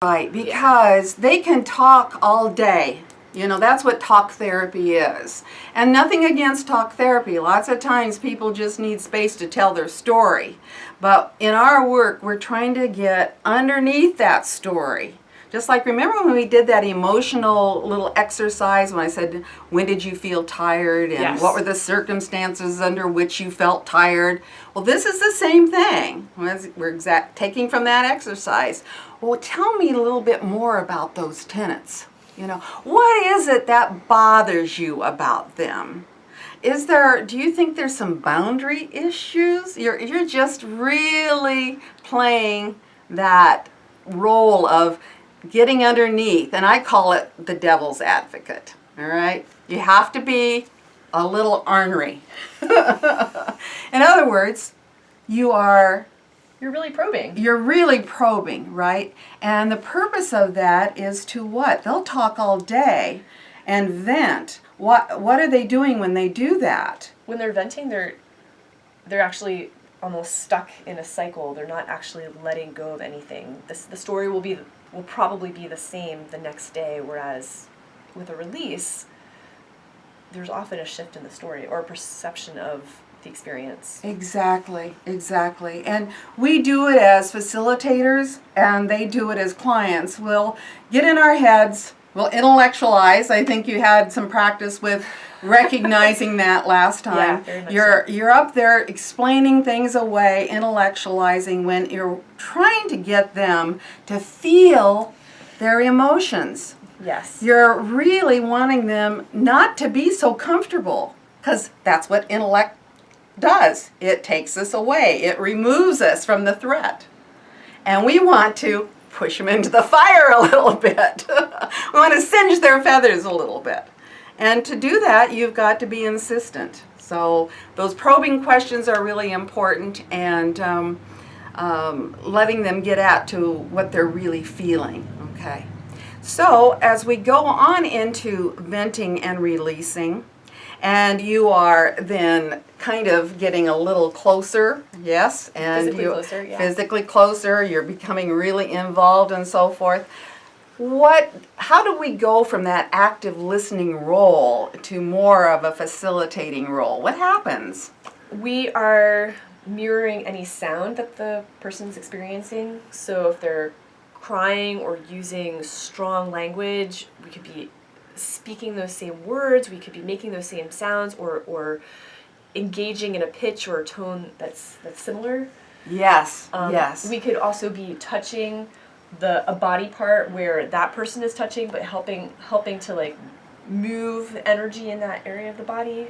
Right, because they can talk all day. You know, that's what talk therapy is. And nothing against talk therapy. Lots of times people just need space to tell their story. But in our work, we're trying to get underneath that story. Just like, remember when we did that emotional little exercise when I said, when did you feel tired? And what were the circumstances under which you felt tired? Well, this is the same thing. We're taking from that exercise. Well, tell me a little bit more about those tenants. You know, what is it that bothers you about them? Do you think there's some boundary issues? You're just really playing that role of getting underneath, and I call it the devil's advocate, all right? You have to be a little ornery. In other words, you're really probing. You're really probing, right? And the purpose of that is to what? They'll talk all day and vent. What are they doing when they do that? When they're venting, they're actually almost stuck in a cycle. They're not actually letting go of anything. The story will probably be the same the next day, whereas with a release, there's often a shift in the story or a perception of the experience. Exactly. And we do it as facilitators, and they do it as clients. We'll get in our heads, we'll intellectualize. I think you had some practice with recognizing that last time. Yeah, very much You're up there explaining things away, intellectualizing, when you're trying to get them to feel their emotions. Yes. You're really wanting them not to be so comfortable, because that's what intellect does. It takes us away. It removes us from the threat. And we want to push them into the fire a little bit. We want to singe their feathers a little bit. And to do that, you've got to be insistent. So those probing questions are really important, and letting them get at to what they're really feeling. Okay. So as we go on into venting and releasing, and you are then kind of getting a little closer, yes, and physically closer, you're becoming really involved and so forth. How do we go from that active listening role to more of a facilitating role? What happens? We are mirroring any sound that the person's experiencing. So if they're crying or using strong language, we could be speaking those same words, we could be making those same sounds, or engaging in a pitch or a tone that's similar. Yes. We could also be touching a body part where that person is touching, but helping to like move energy in that area of the body.